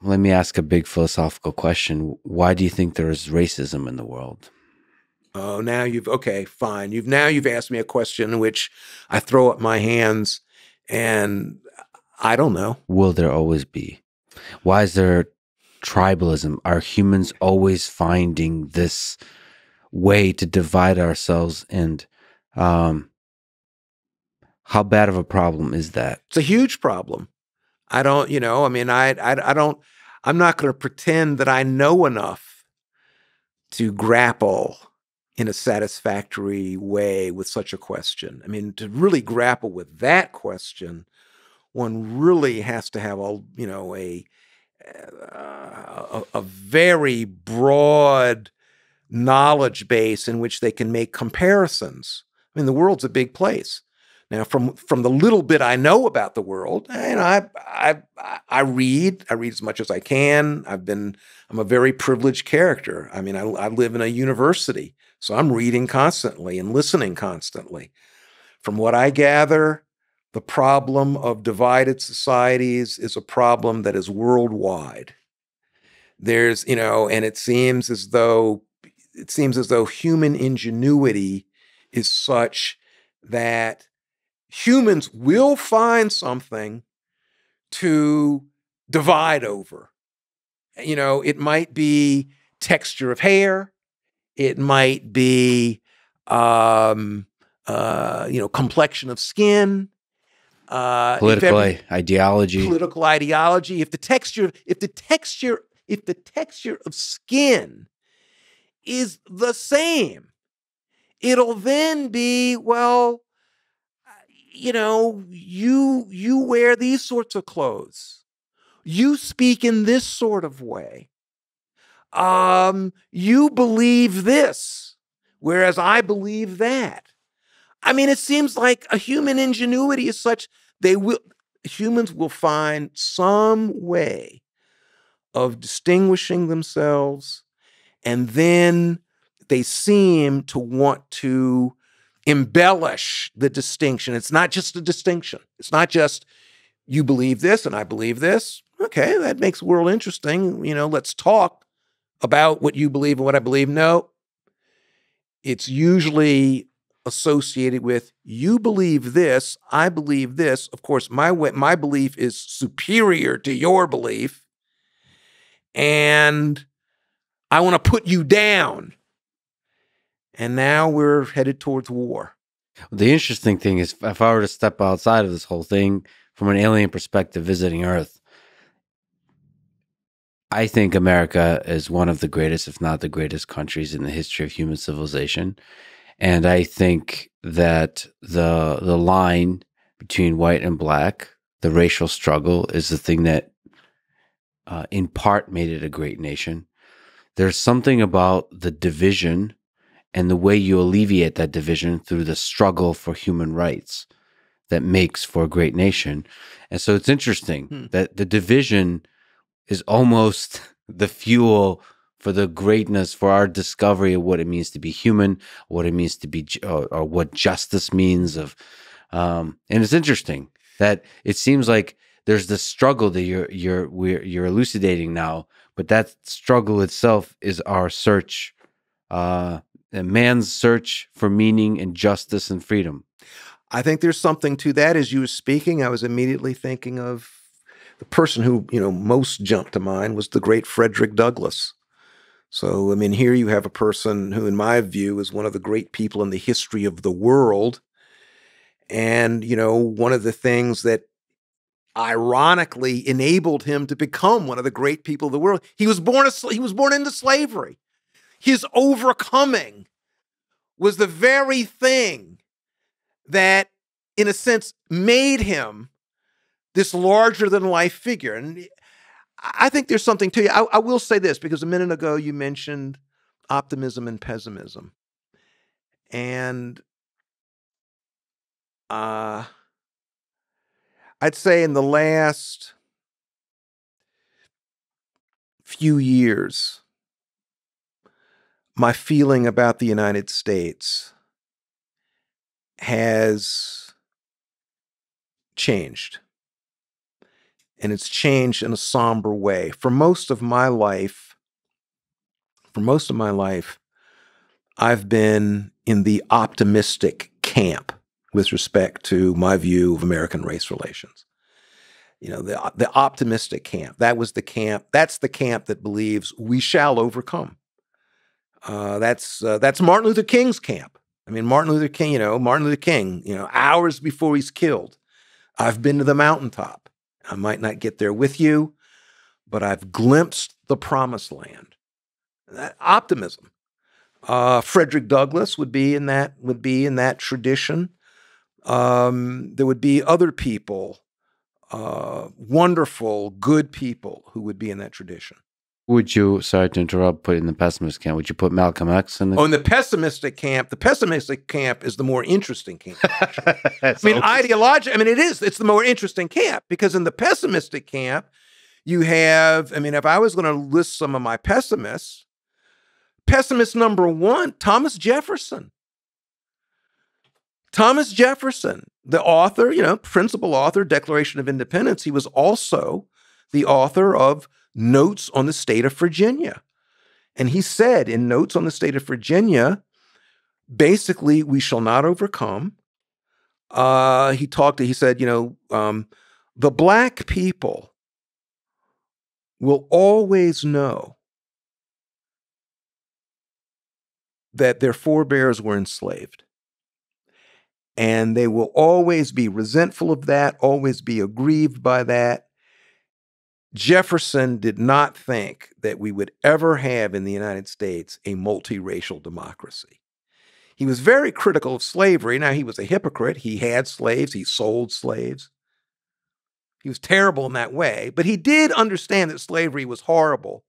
let me ask a big philosophical question. Why do you think there is racism in the world? Oh, now okay, fine. You've asked me a question in which I throw up my hands and I don't know. Will there always be? Why is there tribalism? Are humans always finding this way to divide ourselves? And how bad of a problem is that? It's a huge problem. I don't, I mean, I don't, I'm not going to pretend that I know enough to grapple in a satisfactory way with such a question. I mean, to really grapple with that question, one really has to have a very broad knowledge base in which they can make comparisons. I mean, the world's a big place. Now, from the little bit I know about the world, I read as much as I can. I'm a very privileged character. I mean, I live in a university, so I'm reading constantly and listening constantly. From what I gather, the problem of divided societies is a problem that is worldwide. There's, and it seems as though human ingenuity is such that humans will find something to divide over. It might be texture of hair. It might be, complexion of skin. Political ideology. Political ideology. If the texture of skin is the same, it'll then be, well, you wear these sorts of clothes. You speak in this sort of way. You believe this, whereas I believe that. I mean, it seems like a human ingenuity is such humans will find some way of distinguishing themselves, and then they seem to want to embellish the distinction. It's not just a distinction. It's not just you believe this and I believe this. Okay, that makes the world interesting. Let's talk about what you believe and what I believe. No, it's usually associated with you believe this, I believe this. Of course, my belief is superior to your belief, and I want to put you down. And now we're headed towards war. The interesting thing is, if I were to step outside of this whole thing from an alien perspective, visiting Earth, I think America is one of the greatest, if not the greatest, countries in the history of human civilization. And I think that the line between white and black, the racial struggle, is the thing that in part made it a great nation. There's something about the division and the way you alleviate that division through the struggle for human rights that makes for a great nation. And so it's interesting that the division is almost the fuel for the greatness, for our discovery of what it means to be human, what it means to be, or what justice means. And it's interesting that it seems like there's this struggle that you're elucidating now, but that struggle itself is our search, man's search for meaning and justice and freedom. I think there's something to that. As you were speaking, I was immediately thinking of the person who, most jumped to mind was the great Frederick Douglass. So, I mean, here you have a person who, in my view, is one of the great people in the history of the world. And, one of the things that ironically enabled him to become one of the great people of the world, he was born into slavery. His overcoming was the very thing that, in a sense, made him this larger-than-life figure. And I think there's something to you. I will say this, because a minute ago you mentioned optimism and pessimism. And I'd say in the last few years, my feeling about the United States has changed. and it's changed in a somber way. For most of my life, I've been in the optimistic camp with respect to my view of American race relations. The optimistic camp. That's the camp that believes we shall overcome. That's Martin Luther King's camp. I mean, Martin Luther King, hours before he's killed, I've been to the mountaintop. I might not get there with you, but I've glimpsed the promised land. That optimism. Frederick Douglass would be in that tradition. There would be other people, wonderful, good people who would be in that tradition. Would you, sorry to interrupt, put in the pessimist camp? Would you put Malcolm X in the? Oh, in the pessimistic camp is the more interesting camp. Ideologically, it's the more interesting camp, because in the pessimistic camp, you have, if I was going to list some of my pessimists, pessimist number one, Thomas Jefferson. Thomas Jefferson, the author, principal author, Declaration of Independence, he was also the author of Notes on the State of Virginia. And he said in Notes on the State of Virginia, basically, we shall not overcome. He said, the Black people will always know that their forebears were enslaved. And they will always be resentful of that, always be aggrieved by that. Jefferson did not think that we would ever have in the United States a multiracial democracy. He was very critical of slavery. Now, he was a hypocrite. He had slaves. He sold slaves. He was terrible in that way. But he did understand that slavery was horrible.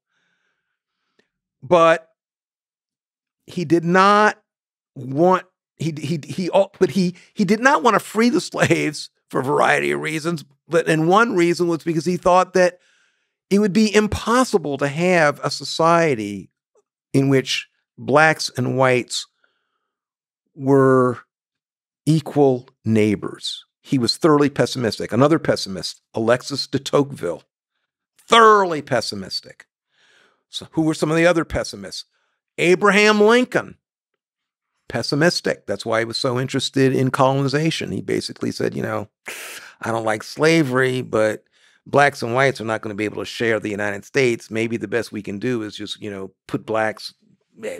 But he did not want he did not want to free the slaves for a variety of reasons. And one reason was because he thought that it would be impossible to have a society in which blacks and whites were equal neighbors. He was thoroughly pessimistic. Another pessimist, Alexis de Tocqueville, thoroughly pessimistic. So who were some of the other pessimists? Abraham Lincoln, pessimistic. That's why he was so interested in colonization. He basically said, I don't like slavery, but blacks and whites are not going to be able to share the United States. Maybe the best we can do is just,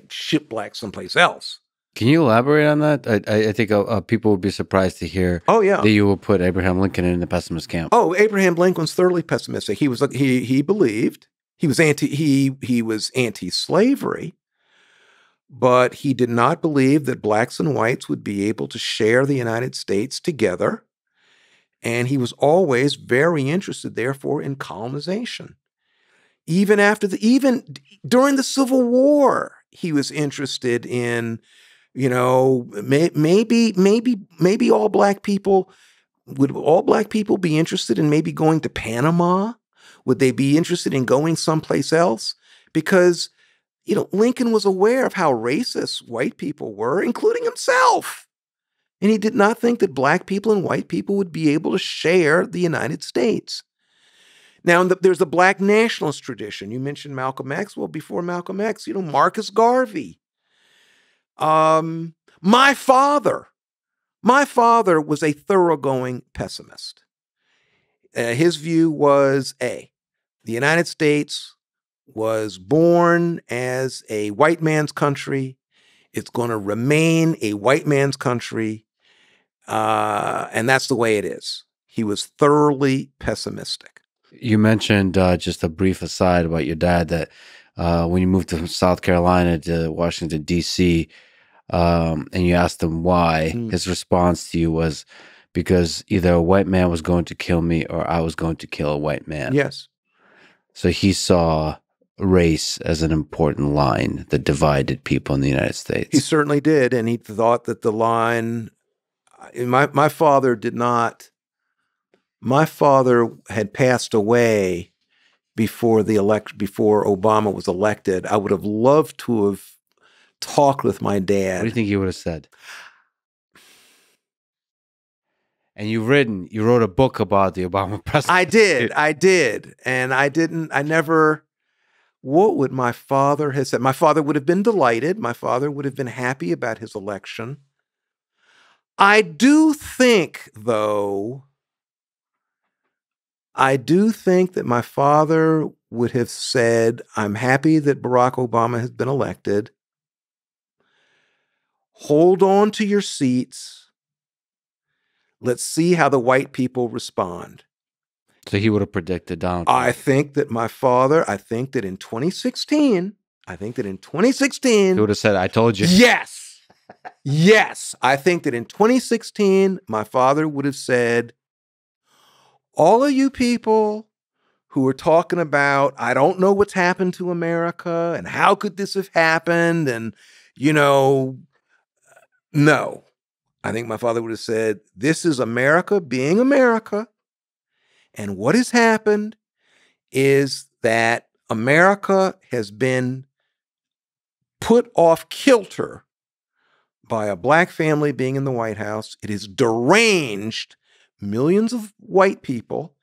ship blacks someplace else. Can you elaborate on that? I think people would be surprised to hear that you will put Abraham Lincoln in the pessimist camp. Oh, Abraham Lincoln's thoroughly pessimistic. He believed he was anti-slavery, but he did not believe that blacks and whites would be able to share the United States together. And he was always very interested, therefore, in colonization. Even during the Civil War, he was interested in, maybe all black people be interested in maybe going to Panama? Would they be interested in going someplace else? Because, Lincoln was aware of how racist white people were, including himself. And he did not think that black people and white people would be able to share the United States. Now, there's the black nationalist tradition. You mentioned Malcolm X. Well, before Malcolm X, Marcus Garvey. My father was a thoroughgoing pessimist. His view was, the United States was born as a white man's country. It's going to remain a white man's country. And that's the way it is. He was thoroughly pessimistic. You mentioned, just a brief aside about your dad, that when you moved from South Carolina to Washington, D.C., and you asked him why, his response to you was because either a white man was going to kill me or I was going to kill a white man. Yes. So he saw race as an important line that divided people in the United States. He certainly did. And he thought that the line... My father did not. My father had passed away before Obama was elected. I would have loved to have talked with my dad. What do you think he would have said? And you wrote a book about the Obama presidency. I did. And I never, what would my father have said? My father would have been delighted. My father would have been happy about his election. I do think, though, that my father would have said, I'm happy that Barack Obama has been elected. Hold on to your seats. Let's see how the white people respond. So he would have predicted Donald Trump. I think that in 2016, He would have said, I told you. Yes. Yes. I think that in 2016, my father would have said, all of you people who are talking about, I don't know what's happened to America and how could this have happened? And, no. I think my father would have said, this is America being America. And what has happened is that America has been put off kilter by a black family being in the White House. It has deranged millions of white people.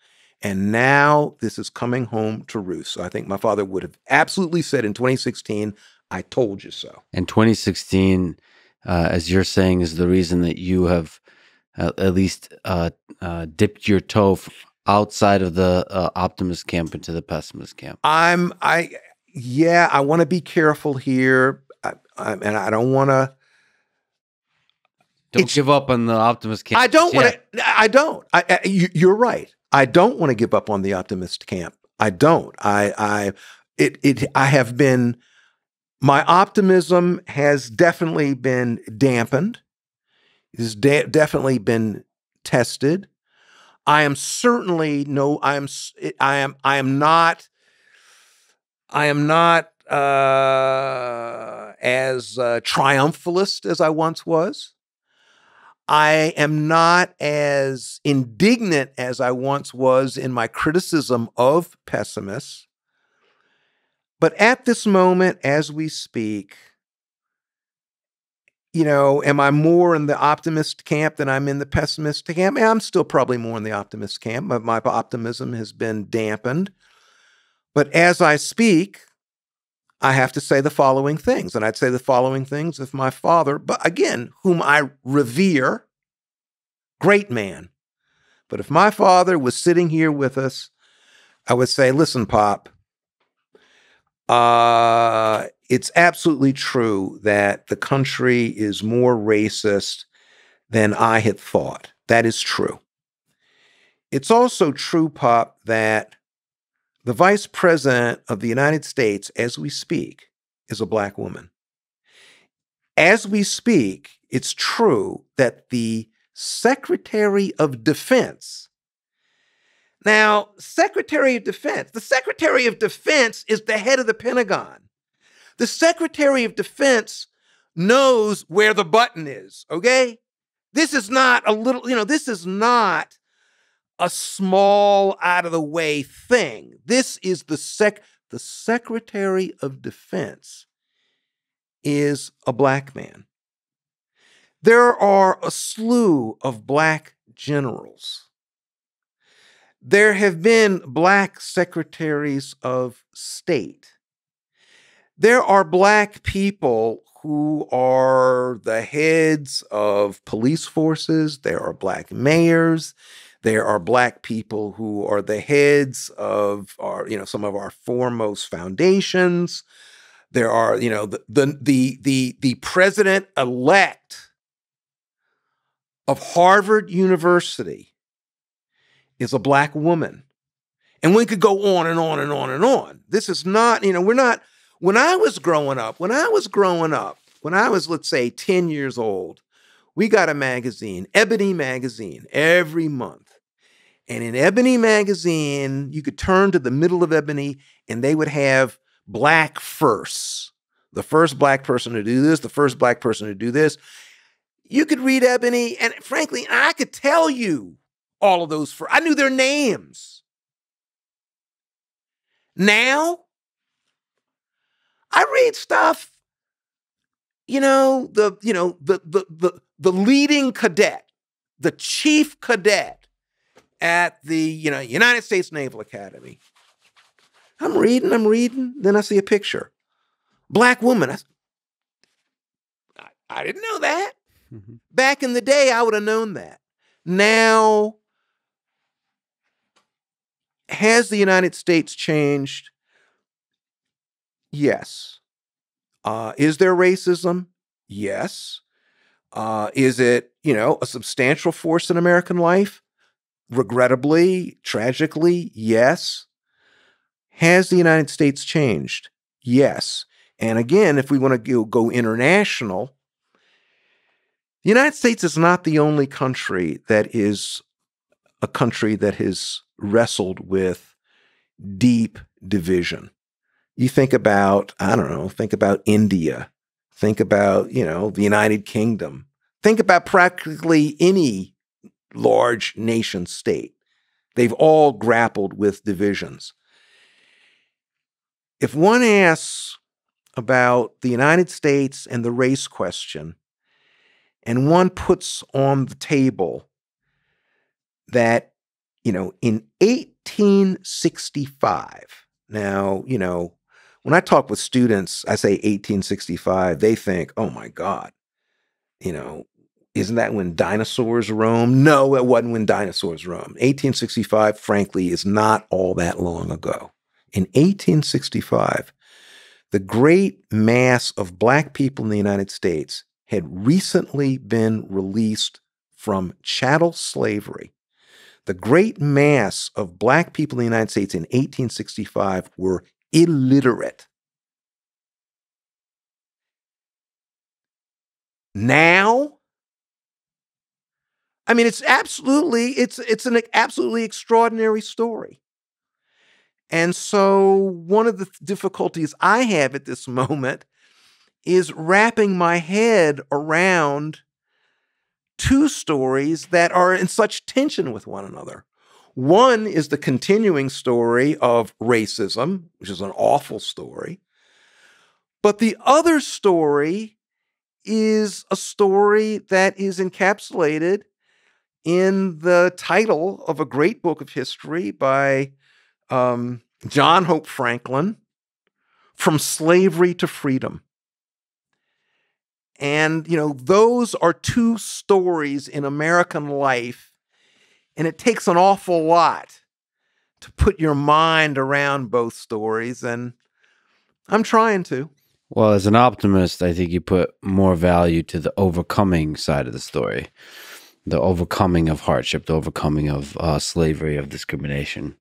And now this is coming home to roost. So I think my father would have absolutely said in 2016, I told you so. And 2016, as you're saying, is the reason that you have at least dipped your toe outside of the optimist camp into the pessimist camp. I want to be careful here. And I don't want to. Don't give up on the optimist camp. I don't want to. You're right. I don't want to give up on the optimist camp. I don't. I have been. My optimism has definitely been dampened. It has definitely been tested. I am certainly I am not as triumphalist as I once was. I am not as indignant as I once was in my criticism of pessimists. But at this moment, as we speak, am I more in the optimist camp than I'm in the pessimist camp? I'm still probably more in the optimist camp, but my optimism has been dampened. But as I speak, I have to say the following things. And I'd say the following things if my father, but again, whom I revere, great man. But if my father was sitting here with us, I would say, listen, Pop, it's absolutely true that the country is more racist than I had thought. That is true. It's also true, Pop, that the vice president of the United States, as we speak, is a black woman. As we speak, it's true that the Secretary of Defense. Now, the Secretary of Defense is the head of the Pentagon. The Secretary of Defense knows where the button is, okay? This is not this is not a small, out-of-the-way thing. This is the Secretary of Defense is a black man. There are a slew of black generals. There have been black secretaries of state. There are black people who are the heads of police forces. There are black mayors. There are black people who are the heads of some of our foremost foundations. There are, the president-elect of Harvard University is a black woman. And we could go on and on and on and on. This is not, when I was growing up, when I was, let's say, 10 years old, we got a magazine, Ebony magazine, every month. And in Ebony magazine, you could turn to the middle of Ebony and they would have black firsts. The first black person to do this, the first black person to do this. You could read Ebony, and frankly, I could tell you all of those. I knew their names. Now, I read stuff, the leading cadet the chief cadet at the United States Naval Academy. I'm reading, then I see a picture. Black woman. I didn't know that. Mm-hmm. Back in the day, I would have known that. Now, has the United States changed? Yes. Is there racism? Yes. Is it, a substantial force in American life? Regrettably, tragically, yes. Has the United States changed? Yes. And again, if we want to go international, the United States is not the only country that has wrestled with deep division. You think about, think about India, think about, the United Kingdom, think about practically any large nation state. They've all grappled with divisions. If one asks about the United States and the race question, and one puts on the table that, in 1865, now, when I talk with students, I say 1865, they think, oh my God, isn't that when dinosaurs roamed? No, it wasn't when dinosaurs roamed. 1865, frankly, is not all that long ago. In 1865, the great mass of Black people in the United States had recently been released from chattel slavery. The great mass of Black people in the United States in 1865 were illiterate. Now, it's an absolutely extraordinary story. And so one of the difficulties I have at this moment is wrapping my head around two stories that are in such tension with one another. One is the continuing story of racism, which is an awful story. But the other story is a story that is encapsulated in the title of a great book of history by John Hope Franklin, From Slavery to Freedom. And, those are two stories in American life, and it takes an awful lot to put your mind around both stories, and I'm trying to. Well, as an optimist, I think you put more value to the overcoming side of the story, the overcoming of hardship, the overcoming of slavery, of discrimination.